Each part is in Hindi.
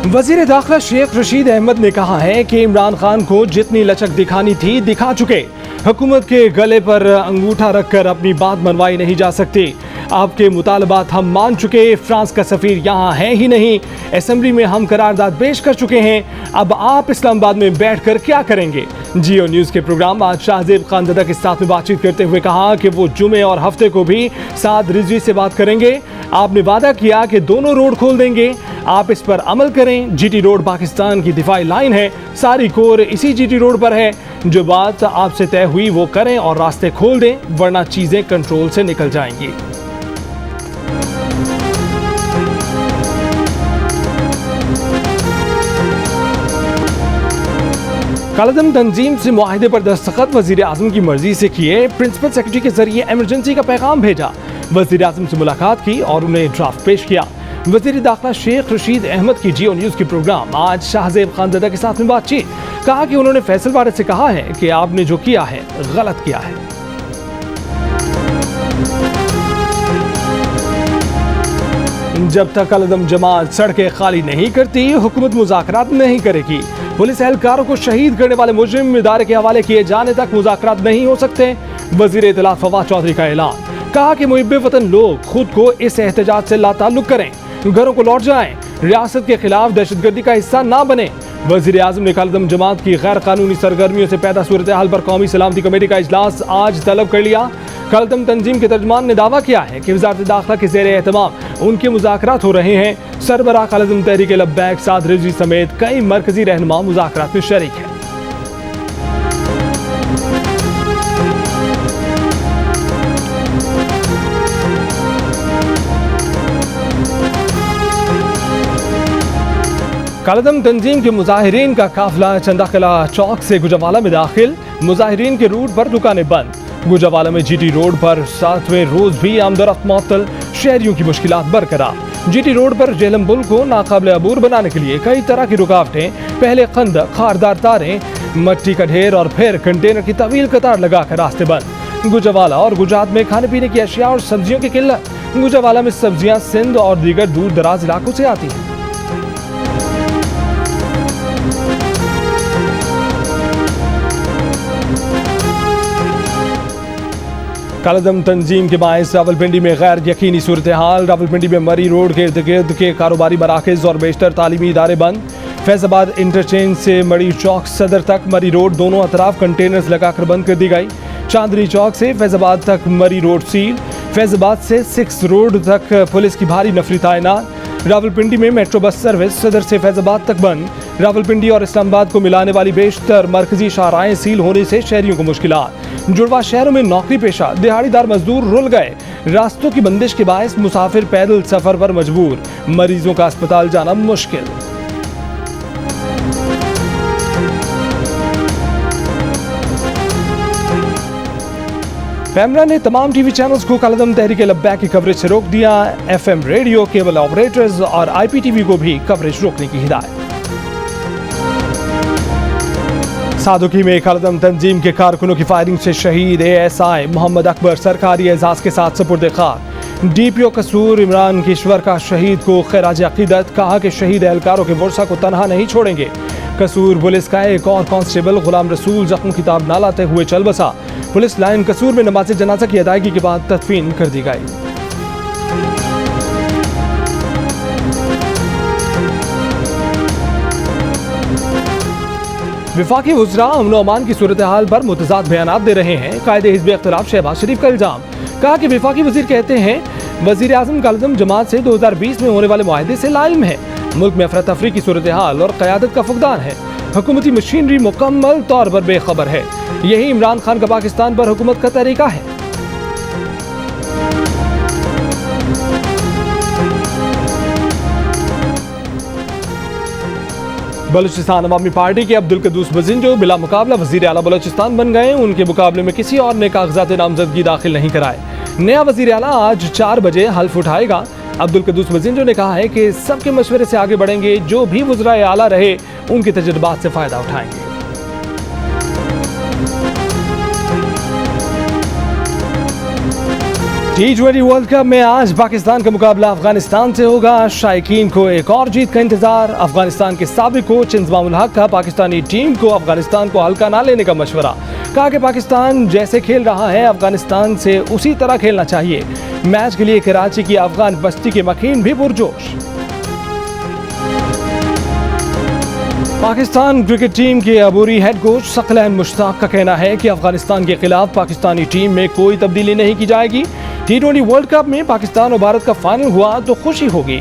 वजीर दाखिला शेख रशीद अहमद ने कहा है कि इमरान खान को जितनी लचक दिखानी थी दिखा चुके। हुकूमत के गले पर अंगूठा रखकर अपनी बात मनवाई नहीं जा सकती। आपके मुतालबात हम मान चुके। फ्रांस का सफीर यहाँ है ही नहीं। असेंबली में हम करारदाद पेश कर चुके हैं। अब आप इस्लामाबाद में बैठकर क्या करेंगे। जियो न्यूज़ के प्रोग्राम आज शाहजेब खानज़ादा के साथ में बातचीत करते हुए कहा कि वो जुमे और हफ्ते को भी साद रिजवी से बात करेंगे। आपने वादा किया कि दोनों रोड खोल देंगे, आप इस पर अमल करें। जीटी रोड पाकिस्तान की दिफाई लाइन है, सारी कोर इसी जीटी रोड पर है। जो बात आपसे तय हुई वो करें और रास्ते खोल दें, वरना चीजें कंट्रोल से निकल जाएंगी। कालादम तंजीम से मुआहिदे पर दस्तखत वजीर आजम की मर्जी से किए। प्रिंसिपल सेक्रेटरी के जरिए इमरजेंसी का पैगाम भेजा। वजीर आजम से मुलाकात की और उन्हें ड्राफ्ट पेश किया। वजीर दाखिला शेख रशीद अहमद की जियो न्यूज़ के प्रोग्राम आज शाहजेब खानज़ादा के साथ में बातचीत। कहा कि उन्होंने फैसल वारिस से कहा है कि आपने जो किया है गलत किया है। जब तक कालादम जमात सड़कें खाली नहीं करती, हुकूमत मुज़ाकरात नहीं करेगी। पुलिस एहलकारों को शहीद करने वाले मुजरिम इदारे के हवाले किए जाने तक मुज़ाकरात नहीं हो सकते। वज़ीर इत्तलात फवाद चौधरी का ऐलान। कहा कि मुहिब्बे वतन लोग खुद को इस एहतजाज से लाताल्लुक करें, घरों को लौट जाएं, रियासत के खिलाफ दहशतगर्दी का हिस्सा ना बने। वज़ीर आज़म ने कालादम जमात की गैर कानूनी सरगर्मियों से पैदा सूरत हाल पर कौमी सलामती कमेटी का इजलास आज तलब कर लिया। कालादम तंजीम के तर्जमान ने दावा किया है कि वज़ारत दाखिला के ज़ेरे एहतमाम उनके मुज़ाकरात हो रहे हैं। सरबराह कालादम तहरीक लब्बैक साद रिजवी समेत कई मरकजी रहनुमा मुज़ाकरात में शरीक हैं। कालादम तंजीम के मुजाहिरीन का काफिला चंदाकला चौक से गुजरावाला में दाखिल। मुजाहिरीन के रूट पर दुकानें बंद। गुजरावाला में जीटी रोड पर 7वें रोज भी आमदोरफ्त मुअत्तल। शहरियों की मुश्किलात बरकरार। जीटी रोड पर झेलम पुल को नाकाबिल अबूर बनाने के लिए कई तरह की रुकावटें। पहले खंदक, खारदार तारें, मट्टी का ढेर और फिर कंटेनर की तवील कतार लगाकर रास्ते बंद। गुजरावाला और गुजरात में खाने पीने की अशिया और सब्जियों की किल्लत। गुजरावाला में सब्जियां सिंध और दीगर दूर दराज इलाकों से आती हैं। कालादम तंजीम के बायस रावलपिंडी में गैर यकीनी सूरत हाल। रावलपिंडी में मरी रोड के इर्द गिर्द के कारोबारी मराकज़ और बेशतर तालीमी इदारे बंद। फैज़ाबाद इंटरचेंज से मरी चौक सदर तक मरी रोड दोनों अतराफ कंटेनर्स लगाकर बंद कर दी गई। चांदनी चौक से फैज़ाबाद तक मरी रोड सील। फैज़ाबाद से 6 रोड तक पुलिस की भारी नफरी तैनात। रावलपिंडी में मेट्रो बस सर्विस सदर से फैज़ाबाद तक बंद। रावलपिंडी और इस्लामाबाद को मिलाने वाली बेशतर मरकजी शाहराहें सील होने से शहरियों को मुश्किलात। जुड़वा शहरों में नौकरी पेशा दिहाड़ीदार मजदूर रुल गए। रास्तों की बंदिश के बायस मुसाफिर पैदल सफर पर मजबूर। मरीजों का अस्पताल जाना मुश्किल। पैमरा ने तमाम टीवी चैनल्स को कालादम तहरीक लब्बैक की कवरेज से रोक दिया। FM रेडियो, केबल ऑपरेटर्स और IPTV को भी कवरेज रोकने की हिदायत। सादुकी में कालादम तंजीम के कारकुनों की फायरिंग से शहीद ASI मोहम्मद अकबर सरकारी एजाज के साथ सुपुर्द खाक। DPO कसूर इमरान किश्वर का शहीद को खैराज अकीदत। कहा कि शहीद एहलकारों के वर्सा को तनहा नहीं छोड़ेंगे। कसूर पुलिस का एक और कांस्टेबल गुलाम रसूल जख्म किताब ना लाते हुए चल बसा। पुलिस लाइन कसूर में नमाज जनाजा की अदायगी के बाद तदफीन कर दी गई। विफाकी वज़रा अमन अमान की सूरत हाल पर मुतज़ाद बयानात दे रहे हैं। कायदे हिज़्ब इख्तिलाफ शहबाज शरीफ का इल्ज़ाम। कहा कि विफाकी वज़ीर कहते हैं वज़ीर आज़म कालादम जमात से 2020 में होने वाले मुआहदे से लाइल्म है। मुल्क में अफरा तफरी की सूरत हाल और क़यादत का फुक़दान है। हुकूमती मशीनरी मुकम्मल तौर पर बेखबर है। यही इमरान खान का पाकिस्तान पर हुकूमत का तरीका है। बलूचिस्तान अवामी पार्टी के अब्दुल कद्दूस बजिंजो बिला मुकाबला वज़ीर आला बलूचिस्तान बन गए। उनके मुकाबले में किसी और ने कागजात नामजदगी दाखिल नहीं कराए। नया वज़ीर आला आज 4 बजे हल्फ उठाएगा। अब्दुल कद्दूस बजिंजो ने कहा है कि सबके मशवरे से आगे बढ़ेंगे। जो भी वज़राए आला रहे उनके तजुर्बात से फ़ायदा उठाएंगे। T20 वर्ल्ड कप में आज पाकिस्तान का मुकाबला अफगानिस्तान से होगा। शायकीन को एक और जीत का इंतजार। अफगानिस्तान के साबिक कोच इंजमामुल हक का पाकिस्तानी टीम को अफगानिस्तान को हल्का ना लेने का मशवरा। कहा कि पाकिस्तान जैसे खेल रहा है अफगानिस्तान से उसी तरह खेलना चाहिए। मैच के लिए कराची की अफगान बस्ती के मकीन भी पुरजोश। पाकिस्तान क्रिकेट टीम के अबूरी हेड कोच सकलैन मुश्ताक का कहना है कि अफगानिस्तान के खिलाफ पाकिस्तानी टीम में कोई तब्दीली नहीं की जाएगी। T20 वर्ल्ड कप में पाकिस्तान और भारत का फाइनल हुआ तो खुशी होगी।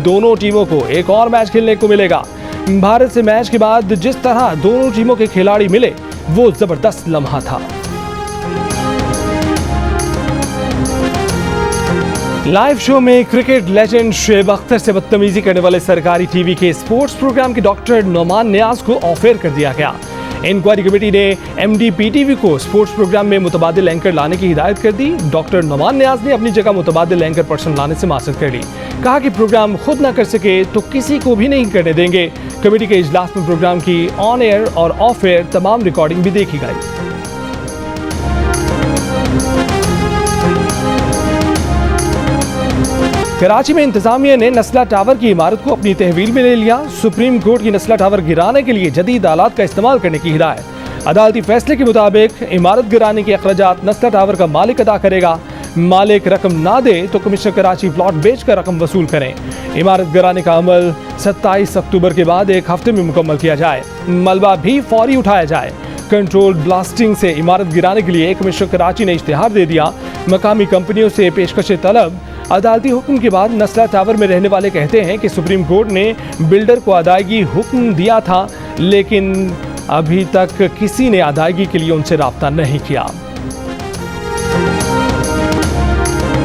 दोनों टीमों को एक और मैच खेलने को मिलेगा। भारत से मैच के बाद जिस तरह दोनों टीमों के खिलाड़ी मिले वो जबरदस्त लम्हा था। लाइव शो में क्रिकेट लेजेंड शुएब अख्तर से बदतमीजी करने वाले सरकारी टीवी के स्पोर्ट्स प्रोग्राम के डॉक्टर नोमान नियाज को ऑफ एयर कर दिया गया। इंक्वायरी कमेटी ने MDPTV को स्पोर्ट्स प्रोग्राम में मुतबादिल एंकर लाने की हिदायत कर दी। डॉक्टर नोमान नियाज ने अपनी जगह मुतबादिल एंकर पर्सन लाने से माजरत कर ली। कहा कि प्रोग्राम खुद ना कर सके तो किसी को भी नहीं करने देंगे। कमेटी के इजलास में प्रोग्राम की ऑन एयर और ऑफ एयर तमाम रिकॉर्डिंग भी देखी गई। कराची में इंतजामिया ने नस्ला टावर की इमारत को अपनी तहवील में ले लिया। सुप्रीम कोर्ट की नस्ला टावर गिराने के लिए जदीद आलात का इस्तेमाल करने की हिदायत। अदालती फैसले के मुताबिक इमारत गिराने के अखराजात नस्ला टावर का मालिक अदा करेगा। मालिक रकम ना दे तो कमिश्नर कराची प्लॉट बेचकर रकम वसूल करें। इमारत गिराने का अमल 27 अक्टूबर के बाद एक हफ्ते में मुकम्मल किया जाए। मलबा भी फौरी उठाया जाए। कंट्रोल ब्लास्टिंग से इमारत गिराने के लिए कमिश्नर कराची ने इश्तिहार दे दिया। मकामी कंपनियों से पेशकश तलब। अदालती हुक्म के बाद नस्ला टावर में रहने वाले कहते हैं कि सुप्रीम कोर्ट ने बिल्डर को अदायगी हुक्म दिया था, लेकिन अभी तक किसी ने अदायगी के लिए उनसे राब्ता नहीं किया।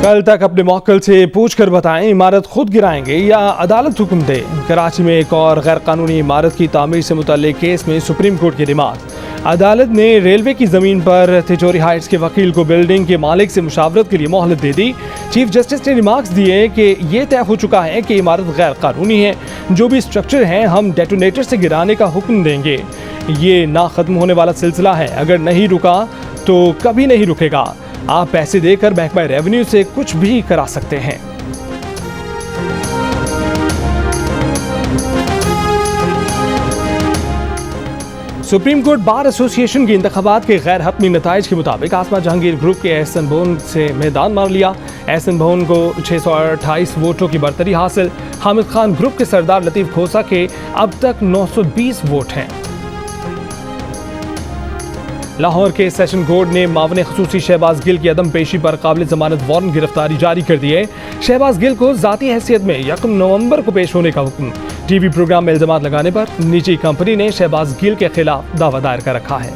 कल तक अपने मौक्किल से पूछकर बताएं इमारत खुद गिराएंगे या अदालत हुक्म दे। कराची में एक और गैर कानूनी इमारत की तामीर से मुतल्लिक केस में सुप्रीम कोर्ट की रिमांड। अदालत ने रेलवे की जमीन पर तिजोरी हाइट्स के वकील को बिल्डिंग के मालिक से मुशावरत के लिए मोहलत दे दी। चीफ जस्टिस ने रिमार्क्स दिए कि ये तय हो चुका है कि इमारत गैर कानूनी है। जो भी स्ट्रक्चर है हम डेटोनेटर से गिराने का हुक्म देंगे। ये ना खत्म होने वाला सिलसिला है। अगर नहीं रुका तो कभी नहीं रुकेगा। आप पैसे देकर महकमा रेवेन्यू से कुछ भी करा सकते हैं। सुप्रीम कोर्ट बार एसोसिएशन के इंतखाबात के गैर हतमी नताइज के मुताबिक आसमा जहांगीर ग्रुप के एहसन भवन से मैदान मार लिया। एहसन भवन को 628 वोटों की बरतरी हासिल। हामिद खान ग्रुप के सरदार लतीफ खोसा के अब तक 920 वोट हैं। लाहौर के सेशन कोर्ट ने मावने खसूसी शहबाज गिल की अदम पेशी पर काबिल जमानत वारंट गिरफ्तारी जारी कर दी है। शहबाज गिल को जाती हैसियत में 1 नवंबर को पेश होने का हुक्म। टीवी प्रोग्राम में इल्जामात लगाने पर निजी कंपनी ने शहबाज गिल के खिलाफ दावा दायर कर रखा है।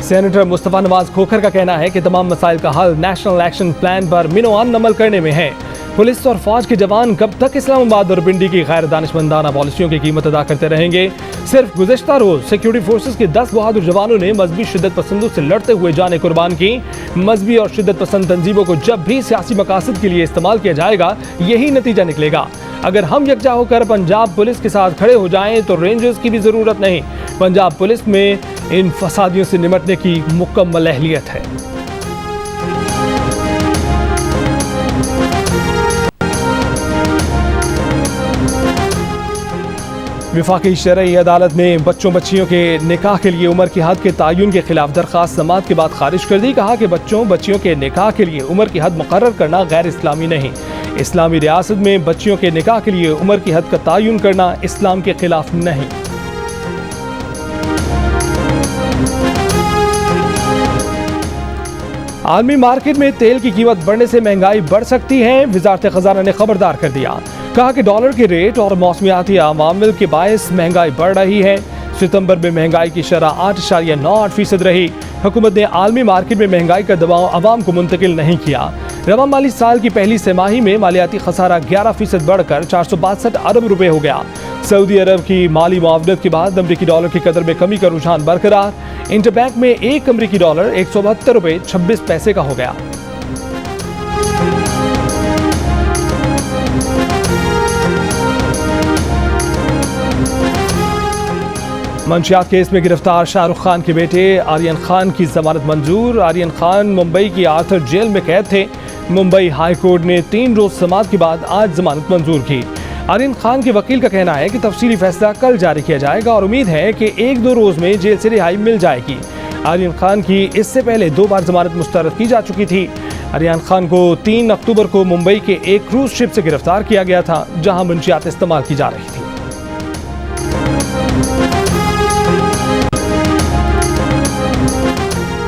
सेनेटर मुस्तफा नवाज खोखर का कहना है कि तमाम मसाइल का हल नेशनल एक्शन प्लान पर मिनोआन अमल करने में है। पुलिस और फौज के जवान कब तक इस्लामाबाद और पिंडी की गैर दानिशमंदाना पॉलिसियों की कीमत अदा करते रहेंगे। सिर्फ गुज़िश्ता रोज सिक्योरिटी फोर्सेस के 10 बहादुर जवानों ने मजहबी शिद्दत पसंदों से लड़ते हुए जाने कुर्बान की। मजहबी और शिद्दत पसंद तंजीमों को जब भी सियासी मकासद के लिए इस्तेमाल किया जाएगा यही नतीजा निकलेगा। अगर हम यकजा होकर पंजाब पुलिस के साथ खड़े हो जाएं तो रेंजर्स की भी जरूरत नहीं। पंजाब पुलिस में इन फसादियों से निपटने की मुकम्मल अहलियत है। वफाकी शरई अदालत ने बच्चों बच्चियों के निकाह के लिए उम्र की हद के तयन के खिलाफ दरख्वास्त समाअत के बाद खारिज कर दी। कहा कि बच्चों बच्चियों के निकाह के लिए उम्र की हद मुकर्रर करना गैर इस्लामी नहीं। इस्लामी रियासत में बच्चियों के निकाह के लिए उम्र की हद का तयन करना इस्लाम के खिलाफ नहीं। आलमी मार्केट में तेल की कीमत बढ़ने से महंगाई बढ़ सकती है। वजारत खजाना ने खबरदार कर दिया। कहा कि डॉलर के रेट और मौसमियाती अवामिल के बायस महंगाई बढ़ रही है। सितंबर में महंगाई की शरह 8.9% रही। हुकूमत ने आलमी मार्केट में महंगाई का दबाव अवाम को मुंतकिल नहीं किया। रवा माली साल की पहली तिमाही में मालियाती खसारा 11% बढ़कर 462 अरब रुपए हो गया। सऊदी अरब की माली मुआवनत के बाद अमरीकी डॉलर की कदर में कमी का रुझान बरकरार। इंटरबैंक में एक अमरीकी डॉलर 172 रुपए 26 पैसे का हो गया। मंशियात केस में गिरफ्तार शाहरुख खान के बेटे आर्यन खान की जमानत मंजूर। आर्यन खान मुंबई की आर्थर जेल में कैद थे। मुंबई हाई कोर्ट ने 3 रोज समाअत के बाद आज जमानत मंजूर की। आर्यन खान के वकील का कहना है कि तफसीली फैसला कल जारी किया जाएगा और उम्मीद है कि 1-2 रोज में जेल से रिहाई मिल जाएगी। आर्यन खान की इससे पहले 2 बार जमानत मुस्तरद की जा चुकी थी। आर्यन खान को 3 अक्टूबर को मुंबई के एक क्रूज शिप से गिरफ्तार किया गया था, जहां मंशियात इस्तेमाल की जा रही थी।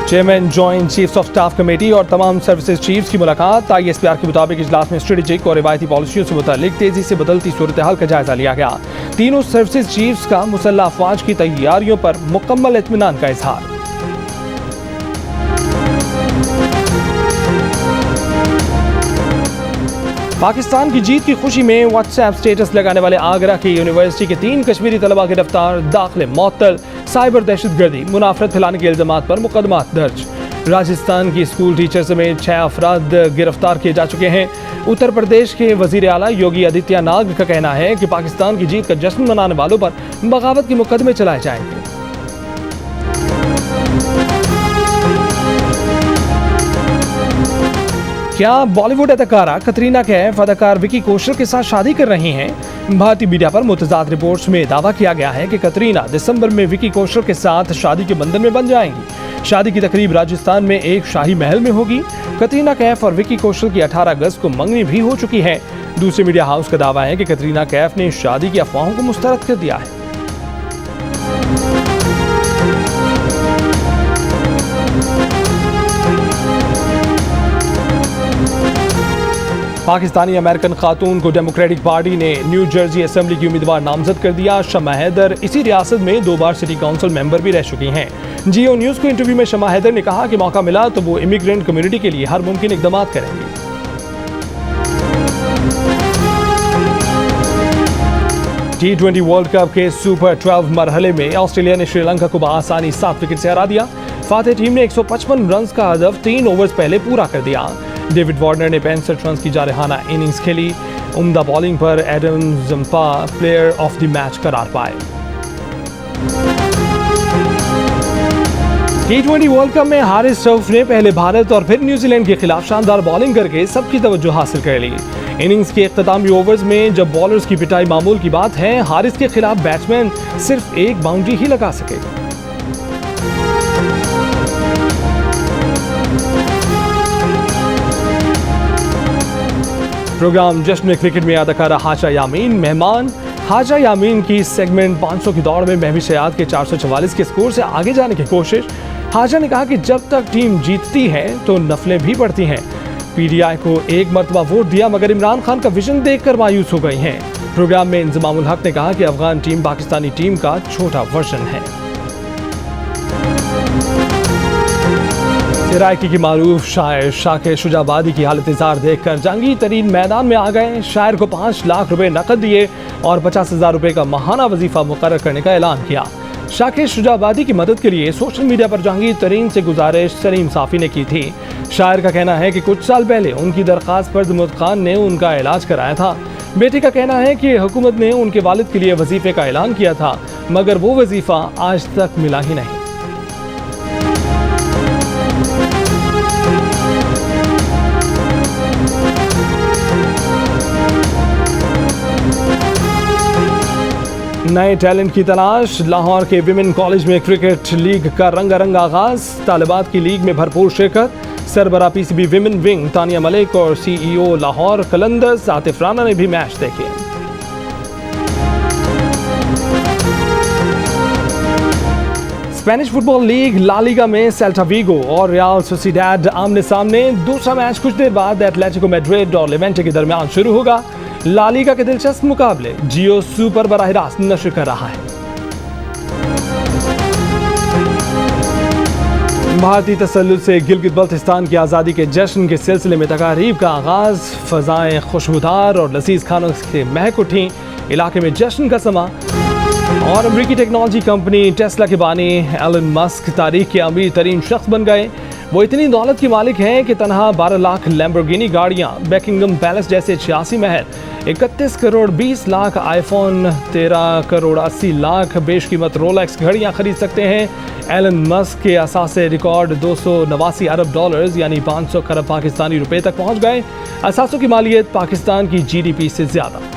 Chairman joint chiefs of staff committee और तमाम सर्विसेज चीफ्स की मुलाकात। ISPR के मुताबिक इजलास में स्ट्रेटेजिक और रिवायती पॉलिसियों से मुतालिक तेजी से बदलती सूरत हाल का जायजा लिया गया। तीनों सर्विसेज चीफ्स का मुसल्लह अफवाज की तैयारियों पर मुकम्मल इत्मीनान का इजहार। पाकिस्तान की जीत की खुशी में व्हाट्सएप स्टेटस लगाने वाले आगरा की यूनिवर्सिटी के 3 कश्मीरी तलबा गिरफ्तार। दाखिले मअतल, साइबर दहशतगर्दी, मुनाफरत फैलाने के इल्जामात पर मुकदमात दर्ज। राजस्थान की स्कूल टीचर समेत 6 अफराद गिरफ्तार किए जा चुके हैं। उत्तर प्रदेश के वजीर आला योगी आदित्यनाथ का कहना है कि पाकिस्तान की जीत का जश्न मनाने वालों पर बगावत के मुकदमे चलाए जाएंगे। क्या बॉलीवुड अदाकारा कतरीना कैफ अदाकार विकी कौशल के साथ शादी कर रही हैं? भारतीय मीडिया पर मुतज़ाद रिपोर्ट्स में दावा किया गया है कि कतरीना दिसंबर में विकी कौशल के साथ शादी के बंधन में बन जाएंगी। शादी की तकरीब राजस्थान में एक शाही महल में होगी। कतरीना कैफ और विकी कौशल की 18 अगस्त को मंगनी भी हो चुकी है। दूसरे मीडिया हाउस का दावा है कि कतरीना कैफ ने शादी की अफवाहों को मुस्तरद कर दिया है। पाकिस्तानी अमेरिकन खातून को डेमोक्रेटिक पार्टी ने न्यू जर्सी असेंबली की उम्मीदवार नामजद कर दिया। शमा हैदर इसी रियासत में 2 बार सिटी काउंसिल मेंबर भी रह चुकी हैं। जियो न्यूज़ को इंटरव्यू में शमा हैदर ने कहा कि मौका मिला तो वो इमिग्रेंट कम्युनिटी के लिए हर मुमकिन इकदाम करेंगी। T20 वर्ल्ड कप के सुपर 12 मरहले में ऑस्ट्रेलिया ने श्रीलंका को बआसानी 7 विकेट से हरा दिया। फातेह टीम ने 155 रन का हदफ 3 ओवर्स पहले पूरा कर दिया। डेविड वार्नर ने 65 रन की जारहाना इनिंग्स खेली। उम्दा बॉलिंग पर Adam Zampa player of the match करार पाए। T20 वर्ल्ड कप में हारिस रऊफ ने पहले भारत और फिर न्यूजीलैंड के खिलाफ शानदार बॉलिंग करके सबकी तवज्जो हासिल कर ली। इनिंग्स के इख्तितामी ओवर्स में जब बॉलर्स की पिटाई मामूल की बात है, हारिस के खिलाफ बैट्समैन सिर्फ एक बाउंड्री ही लगा सके। प्रोग्राम जश्न क्रिकेट में अदाकारा हाशा यामीन मेहमान। हाशा यामीन की सेगमेंट 500 की दौड़ में महविश हयात के 444 के स्कोर से आगे जाने की कोशिश। हाशा ने कहा कि जब तक टीम जीतती है तो नफलें भी बढ़ती हैं। PDI को 1 मरतबा वोट दिया मगर इमरान खान का विजन देखकर मायूस हो गई हैं। प्रोग्राम में इंजमामुल हक ने कहा कि अफगान टीम पाकिस्तानी टीम का छोटा वर्जन है। सरायकी की मारूफ शायर शाकिर शुजाबादी की हालत जार देखकर जहांगीर तरीन मैदान में आ गए। शायर को 5 लाख रुपए नकद दिए और 50,000 रुपए का माहाना वजीफा मुकर्रर करने का ऐलान किया। शाकिर शुजाबादी की मदद के लिए सोशल मीडिया पर जहांगीर तरीन से गुजारिश सलीम साफी ने की थी। शायर का कहना है कि कुछ साल पहले उनकी दरख्वास्त पर जमुत खान ने उनका इलाज कराया था। बेटे का कहना है कि हुकूमत ने उनके वालिद के लिए वजीफे का ऐलान किया था मगर वो वजीफा आज तक मिला ही नहीं। नए टैलेंट की तलाश। लाहौर के विमेन कॉलेज में क्रिकेट लीग का रंगारंग आगाज। तालिबात की लीग में भरपूर शिरकत। सरबरा PCB women wing Tania Malik और CEO लाहौर कलंदर्स आतिफ राना ने भी मैच देखे। Spanish football league La Liga में सेल्टा वीगो और रियल सोसिएडाद आमने सामने। दूसरा मैच कुछ देर बाद एटलेटिको मैड्रिड और लेवेंटे के दरमियान शुरू होगा। ला लीगा के दिलचस्प मुकाबले जियो सुपर बराह रास्त नशर कर रहा है। भारतीय तसल्लुत से गिलगित बल्तिस्तान की आज़ादी के जश्न के सिलसिले में तकारीब का आगाज। फ़ज़ाएं खुशबूदार और लजीज खानों से महक उठी। इलाके में जश्न का समा। और अमरीकी टेक्नोलॉजी कंपनी टेस्ला के बानी एलन मस्क तारीख के अमीर तरीन शख्स बन गए। वो इतनी दौलत की मालिक हैं कि तनहा 12 लाख लैम्बोर्गिनी गाड़ियां, बेकिंगम पैलेस जैसे 86 महल, 31 करोड़ 20 लाख आईफोन, 13 करोड़ 80 लाख बेशकीमत रोलेक्स घड़ियां खरीद सकते हैं। एलन मस्क के असासे रिकॉर्ड 289 अरब डॉलर्स यानी 500 खरब पाकिस्तानी रुपए तक पहुंच गए। असासों की मालियत पाकिस्तान की GDP से ज्यादा।